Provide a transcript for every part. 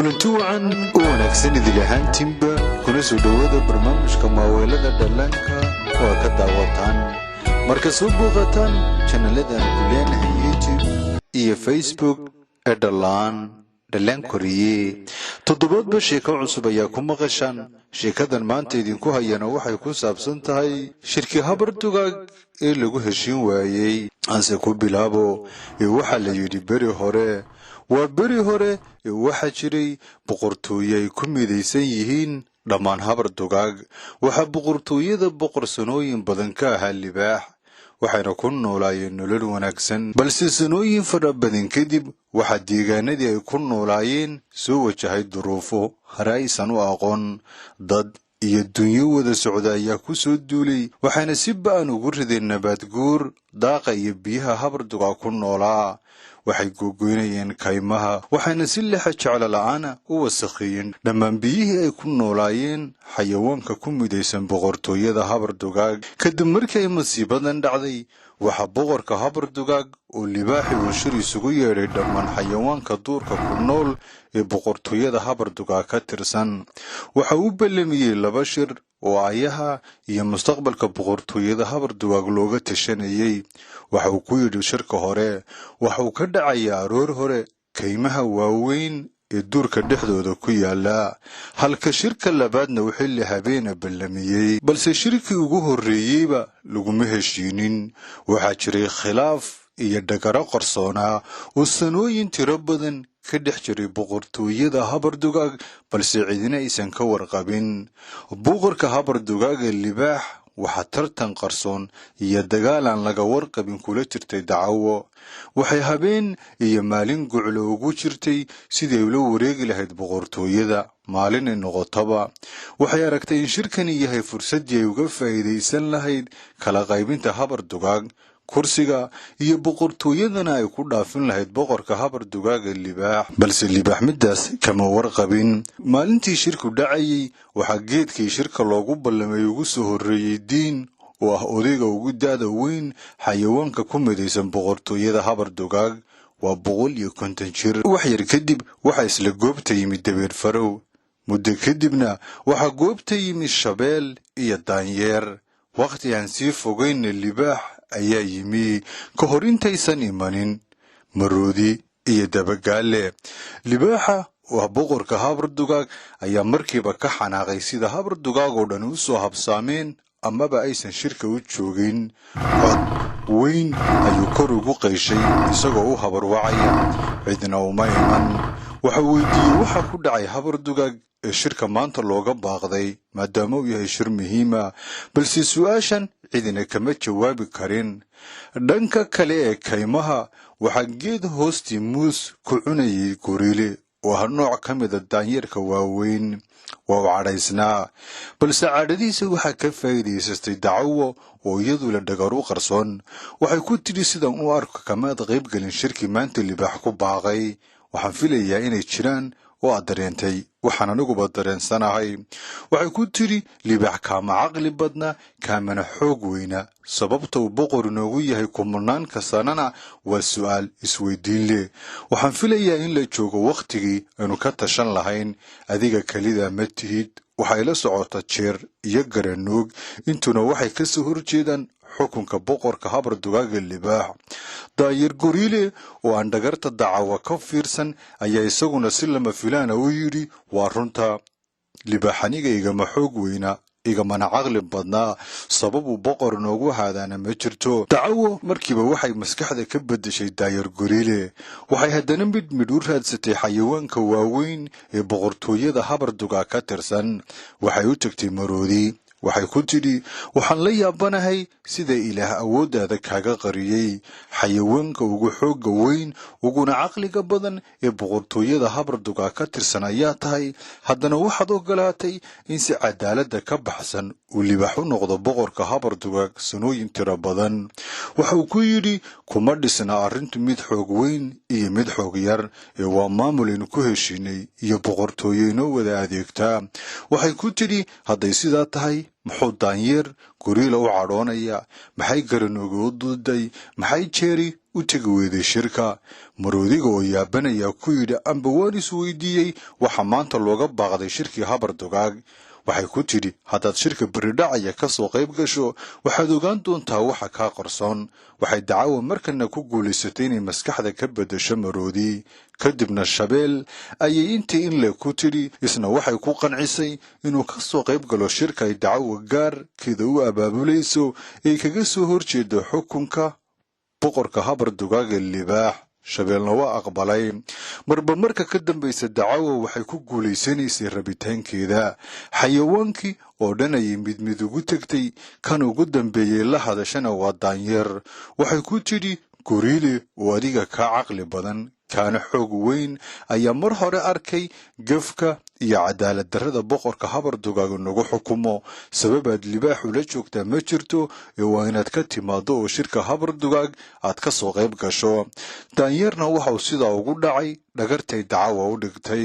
kulantuucan u wanaagsan idil ahaantiinba kuna soo dhawaada barnaamijka maaweelada dhallaanka oo ka daawataan marka soo booqataan channeladan ku leenahay YouTube iyo Facebook ee dhallaan koriye toddobaadba sheeko cusub ayaa ku maqashaan sheekadan maanta idinku hayana waxay ku saabsan tahay shirki habar dugaag ee lagu heshiin waayay anse ku bilaabo waxa la yidhi beri hore waa beri hore waxa jiray boqortooyo ay ku midaysan yihiin dhammaan habar dugaag waxa boqortooyada boqor sanooyin badan ka ahaa libaax waxayna ku noolaayeen nolol wanaagsan balse sanooyin fara badan kadib waxa deegaanadii ay ku noolaayeen soo wajahay duruufo hore aysan u aqoon dad iyo dunyo wada socda ayaa ku soo duulay waxayna si ba'an ugu rideen nabaad guur daaqa iyo biyaha habar dugaag ku noolaa waxay googoynayeen kaymaha waxayna si lexa jeclo la'aana u wasakheeyeen dhammaan biyihii ay ku noolaayeen xayawaanka ku midaysan boqortooyada habar dugaag kadib markii ay masiibadan dhacday waxa boqorka habar dugaag oo libaaxi uu shir isugu yeedhay dhammaan xayawaanka duurka ku nool ee boqortooyada habar dugaag ka tirsan waxa uu ballamiyey 2 shir oo ayaha iyo mustaqbalka boqortooyada habar dugaag looga tashanayay waxa uu ku yidhi shirka hore waxa uu ka dhacayaa aroor hore kaymaha waaweyn ee duurka dhexdooda ku yaala halka shirka labaadna uu xilli habeena ballamiyey balse shirkii ugu horreeyeyba laguma heshiinin waxaa jiray khilaaf iyo dhagaro qarsoona oo sanooyin tiro badan ka dhex jiray boqortooyada habar dugaag balse cidina aysan ka warqabin boqorka habar dugaag ee libaax waxa tartan qarsoon iyo dagaal aan laga warqabin kula jirtay dacawo waxay habeen iyo maalin guclo ugu jirtay sidii ula wareegi lahayd boqortooyada maalin noqotaba waxay aragtay in shirkani yahay fursadii ay uga faa'iideysan lahayd kala qaybinta habar dugaag kursiga iyo boqortooyadana ay ku dhaafin lahayd boqorka habar dugaag ee libaax balse libaax midaas kama warqabin maalintii shirku dhacayay waxa geedkii shirka loogu ballamay ugu soo horreeyay diin oo ah odayga ugu daada weyn xayawaanka ku midaysan boqortooyada habar dugaag waa 150 jir wax yar kadib waxa isla goobta yimid dabeer farow muddo kadibna waxa goobta yimid shabeel iyo daanyeer waqti aan sii fogeyn libaax ayaa yimi ka hor intaysan imanin maroodi iyo dabagaale libaaxa waa boqorka habar dugaag ayaa markiiba ka xanaaqay sida habar dugaag oo dhan u soo habsaameen amaba aysan shirka u joogin cod weyn ayuu kor ugu qayshay isagoo u habar wacaya cidna uma iman waxa weydiiyey waxa ku dhacay habar dugaag ee shirka maanta looga baaqday maadaama uu yahay shir muhiima balse su'aashan cidina kama jawaabi karin dhanka kale ee kaymaha waxa geed hoostii muus ku cunayay gorile oo ah nooc ka mid ah daanyeerka waaweyn waa cadhaysnaa balse cadhadiisa waxa ka faa'iidaystay dacawo oo iyadu la dhagaru qarsoon waxay ku tiri sidan u arko kamaad qayb galin shirki maanta libaax ku baaqay waxaan filayaa inay jiraan oo aad dareentay waxaan aniguba dareensanahay waxay ku tiri libaax kaama caqli badna kaamana xoog weyna sababta uu boqor inoogu yahay kumanaanka sanana waa su'aal isweydiin leh waxaan filayaa in la joogo waqtigii aanu ka tashan lahayn adiga kelida ma tihid waxay la socota jeer iyo garanuug intuna waxay ka soo horjeedaan xukunka boqorka habar dugaag ee libaax daayir gorile oo aan dhagarta dacawa ka fiirsan ayaa isaguna si lama filaana u yidhi waa runta libaaxaniga igama xoog weyna igamana caqli badnaa sababu boqor noogu haadaana ma jirto dacawo markiiba waxay maskaxda ka beddeshay daayir gorile waxay haddana midh u raadsatay xayawaanka waaweyn ee boqortooyada habar dugaag ka tirsan waxay u tagtay maroodi waxay ku tidhi waxaan la yaabanahay sida ilaah awooddaada kaaga qariyey xayawaanka ugu xoogga weyn uguna caqliga badan ee boqortooyada habar dugaag ka tirsan ayaa tahay haddana waxaad ogolaatay in si cadaaladda ka baxsan uu libaax u noqdo boqorka habar dugaag sanooyin tiro badan waxuu ku yidhi kuma dhisna arrintu mid xoog weyn iyo mid xoog yar ee waa maamulaynu ku heshiinay iyo boqortooyo inoo wada adeegtaa waxay ku tidhi hadday sidaa tahay muxuu daanyeer goriila u cadhoonaya maxay garanooga u duuday maxay jeeri u tegi weyday shirka maroodiga oo yaabanaya ku yidhi amba waan is weydiiyey waxa maanta looga baaqday shirkii habar dugaag waxay ku tidhi haddaad shirka beridhacaya ka soo qayb gasho waxaad ogaan doontaa waxa kaa qarsoon waxay dacawo markana ku guulaysatay inay maskaxda ka beddesho maroodi kadibna shabeel ayay intii in le ku tidhi isna waxay ku qancisay inuu ka soo qayb galo shirka ay dacawo gaarkeeda u abaabulayso ee kaga soo horjeedo xukunka boqorka habar dugaag ee libaax shabeelna waa aqbalay marba marka ka dambaysa dacawo waxay ku guulaysanaysay rabitaankeeda xayawaankii oo dhan ayay mid ugu tegtay kan ugu dambeeyey la hadashana waa daanyeer waxay ku tidhi goriile oo adiga kaa caqli badan kaana xoog weyn ayaa mar hore arkay gafka iyo cadaalad darrada boqorka habar dugaag nagu xukumo sababaad libaaxu la joogtaa ma jirto ee waa inaad ka timaado oo shirka habar dugaag aad ka soo qayb gasho daanyeerna waxau sidaa ugu dhacay dhagartay dacawa u dhigtay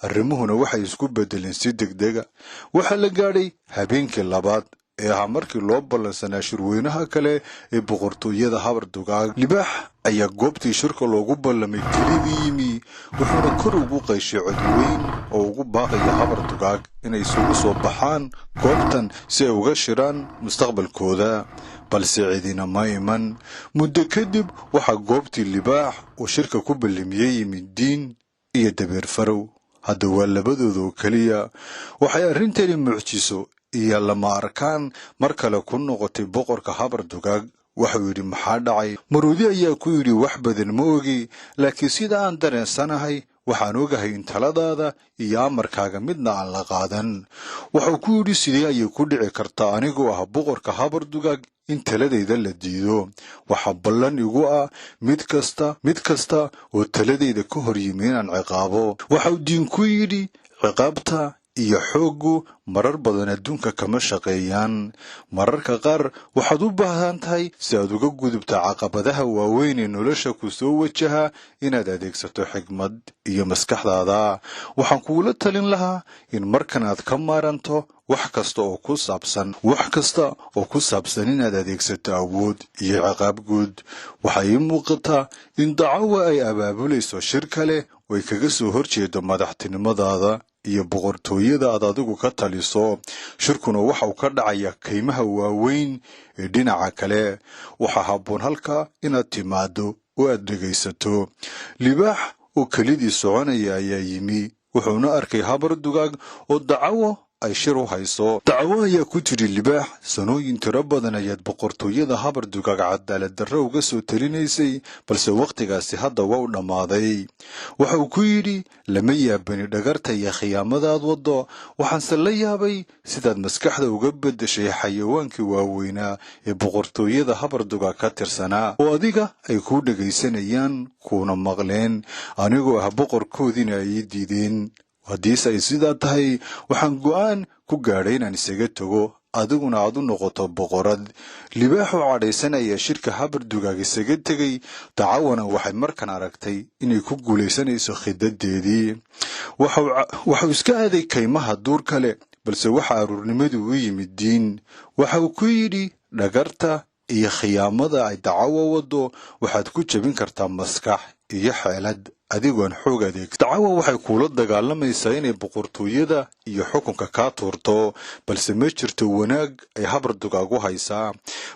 arrimuhuna waxay isku beddeleen si degdega waxaa la gaadhay habeenkii labaad ee ahaa markii loo ballansanaa shirweynaha kale ee boqortooyada habar dugaag libaax ayaa goobtii shirka loogu ballamay kelidii yimi wuxuuna kor ugu qayshay codweyn oo ugu baaqaya habar dugaag inay isugu soo baxaan goobtan si ay uga shiraan mustaqbalkooda balse cidina ma iman muddo kadib waxaa goobtii libaax uu shirka ku ballamiyey yimid diin iyo dabeer farow hadda waa labadooda oo keliya waxay arrintani mucjiso iyo lama arkaan mar kale ku noqotay boqorka habar dugaag wuxuu yidhi maxaa dhacay maroodi ayaa ku yidhi wax badan ma ogi laakiin sida aan dareensanahay waxaan ogahay in taladaada iyo amarkaaga midna aan la qaadan wuxuu ku yidhi sidee ayay ku dhici kartaa anigoo ah boqorka habar dugaag in taladayda la diido waxa ballan igu ah mid kasta oo taladayda ka hor yimi inaan ciqaabo waxau diin ku yidhi ciqaabta iyo xooggu marar badan adduunka kama shaqeeyaan mararka qaar waxaad u baahan tahay si aad uga gudubto caqabadaha waaweyn ee nolosha ku soo wajaha inaad adeegsato xigmad iyo maskaxdaada waxaan kugula talin lahaa in markan aad ka maaranto wax kasta oo ku saabsan inaad adeegsato awood iyo ciqaab guud waxay ii muuqataa in dacawa ay abaabulayso shir kale oo ay kaga soo horjeedo madaxtinimadaada iyo boqortooyada aad adigu ka taliso shirkuna waxau ka dhacaya kaymaha waaweyn ee dhinaca kale waxaa habboon halka inaad timaado oo aad dhegaysato libaax oo kelidii soconaya ayaa yimi wuxuuna arkay habar dugaag oo dacawo ay shir u hayso dacawo ayaa ku tidhi libaax sanooyin tiro badan ayaad boqortooyada habar dugaag cadaalad darro uga soo talinaysay balse wakhtigaasi hadda waa u dhammaaday waxauu ku yidhi lama yaabani dhagarta iyo khiyaamadaad waddo waxaanse la yaabay sidaad maskaxda uga beddeshay xayawaankii waaweynaa ee boqortooyada habar dugaag ka tirsanaa oo adiga ay kuu dhegaysanayaan kuuna maqleen anigoo ah boqorkoodiina ay ii diideen haddiise ay sidaa tahay waxaan go'aan ku gaadhay inaan isaga tago adiguna aad u noqoto boqorad libaaxoo cadhaysanaya shirka habar dugaag isaga tegay dacawana waxay markan aragtay inay ku guulaysanayso khidadeedii waxau iska aaday kaymaha duur kale balse waxa aruurnimadii u yimid diin waxau ku yidhi dhagarta iyo khiyaamada ay dacawo waddo waxaad ku jebin kartaa maskax iyo xeelad adigoon xoog adeeg dacawa waxay kuula dagaalamaysaa inay boqortooyada iyo xukunka kaa tuurto balse ma jirto wanaag ay habar dugaag u haysaa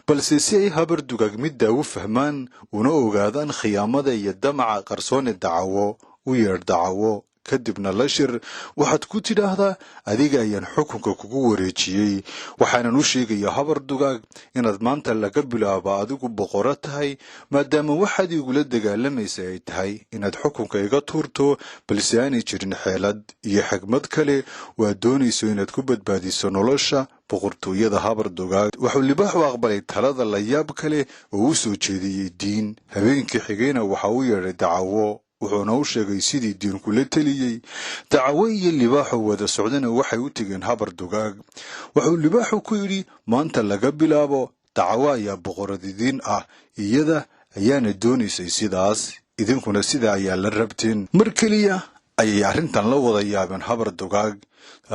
balse si ay habar dugaag middaa u fahmaan una ogaadaan khiyaamada iyo damaca qarsoone dacawo u yeedh dacawo kadibna la shir waxaad ku tidhaahdaa adiga ayaan xukunka kugu wareejiyey waxaanan u sheegayaa habar dugaag inaad maanta laga bilaaba adigu boqoro tahay maadaama waxaad igula dagaalamaysa ay tahay inaad xukunka iga tuurto balse aanay jirin xeelad iyo xigmad kale oo aad doonayso inaad ku badbaadiso nolosha boqortooyada habar dugaag wuxuu libaax u aqbalay talada la yaab kale oo u soo jeediyey diin habeenkii xigayna waxa u yeedhay dacawo wuxuuna u sheegay sidii diinkula teliyey dacawo iyo libaaxoo wada socdana waxay u tegeen habar dugaag wuxuu libaaxu ku yidhi maanta laga bilaabo dacawo ayaa boqorad idiin ah iyada ayaana doonaysay sidaas idinkuna sidaa ayaa la rabteen mar keliya ayay arrintan la wada yaabeen habar dugaag.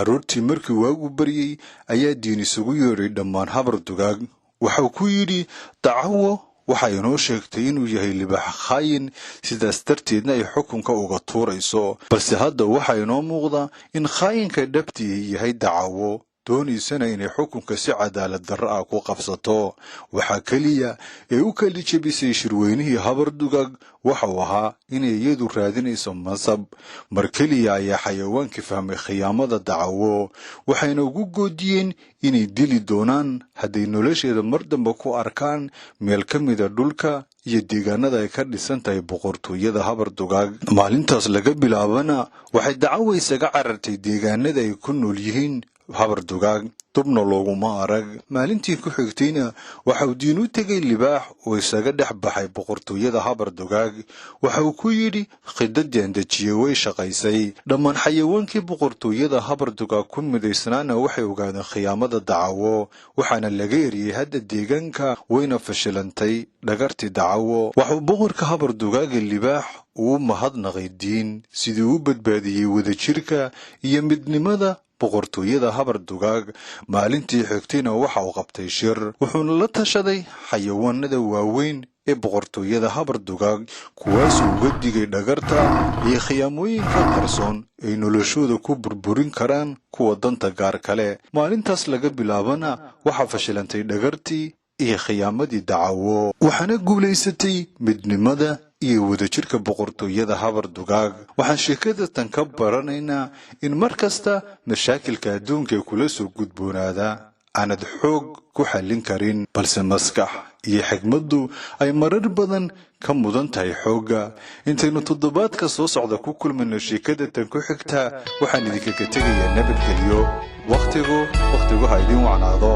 aroortii markii waagu baryay ayaa diin isugu yeedhay dhammaan habar dugaag. waxau ku yidhi dacawo waxay inoo sheegtay inuu yahay libaax khaayin, sidaas darteedna ay xukunka uga tuurayso. balse hadda waxaa inoo muuqda in khaayinka dhabtii yahay dacawo, doonaysana inay xukunka si cadaalad darro ah ku qabsato. waxaa keliya ee u kala jebisay shirweynihii habar dugaag waxau ahaa inay iyadu raadinayso mansab. mar keliya ayaa xayawaankii fahmay khiyaamada dacawo, waxayna ugu goodiyeen inay dili doonaan hadday nolosheeda mar dambe ku arkaan meel ka mida dhulka iyo deegaanada ay ka dhisan tahay boqortooyada habar dugaag. maalintaas laga bilaabana waxay dacawo isaga carartay deegaanada ay ku nool yihiin habar dugaag, dubna looguma arag. maalintii ku xigtayna waxau diin u tegay libaax oo isaga dhex baxay boqortooyada habar dugaag. waxau ku yidhi khidadii aan dejiyey way shaqaysay. dhammaan xayawaankii boqortooyada habar dugaag ku midaysnaana waxay ogaadeen khiyaamada dacawo, waxaana laga eriyey hadda deegaanka, wayna fashilantay dhagartii dacawo. waxuu boqorka habar dugaaga libaax uu mahadnaqay diin sidii u badbaadiyey wadajirka iyo midnimada boqortooyada habar dugaag. maalintii xigtayna waxa uu qabtay shir, wuxuuna la tashaday xayawaanada waaweyn ee boqortooyada habar dugaag, kuwaasuu uga digay dhagarta iyo khiyaamooyinka qarsoon ay noloshooda ku burburin karaan kuwa danta gaar kale. maalintaas laga bilaabana waxaa fashilantay dhagartii iyo khiyaamadii dacawo, waxaana guulaysatay midnimada iyo wadajirka boqortooyada habar dugaag. waxaan sheekadatan ka baranaynaa in mar kasta mashaakilka adduunka ee kula soo gudboonaada aanad xoog ku xallin karin, balse maskax iyo xigmaddu ay marar badan ka mudan tahay xoogga. intaynu toddobaadka soo socda ku kulmayno sheekadatan ku xigta, waxaan idinkaga tegayaa nabadgelyo. wakhtigu ha idin wacnaado.